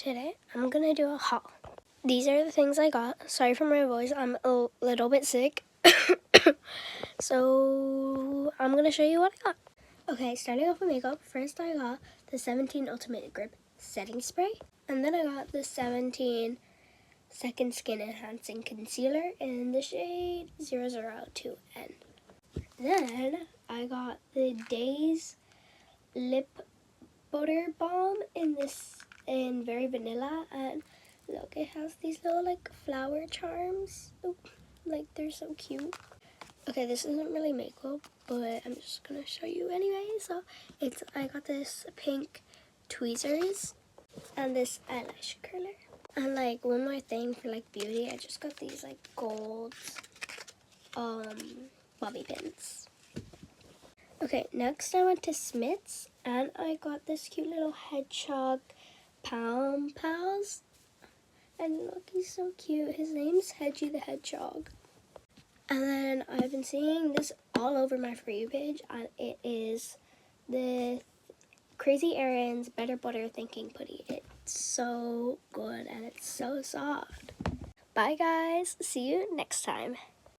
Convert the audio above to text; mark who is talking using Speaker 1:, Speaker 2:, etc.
Speaker 1: Today I'm gonna do a haul. These are the things I got. Sorry for my voice, I'm a little bit sick. So I'm gonna show you what I got. Okay, starting off with makeup, first I got the 17 Ultimate Grip Setting Spray. And then I got the 17 Second Skin Enhancing Concealer in the shade 002N. Then I got the Days Lip Butter Balm in Very Vanilla, and look, it has these little like flower charms. Oh, like they're so cute. Okay, this isn't really makeup, but I'm just gonna show you anyway. So I got this pink tweezers and this eyelash curler. And like one more thing for like beauty, I just got these like gold bobby pins. Okay, next I went to Smith's and I got this cute little hedgehog Palm Pals. And look, he's so cute. His name's Hedgie the Hedgehog. And then I've been seeing this all over my For You page, and it is the Crazy Erin's Better Butter Thinking Putty. It's so good and it's so soft. Bye guys, see you next time.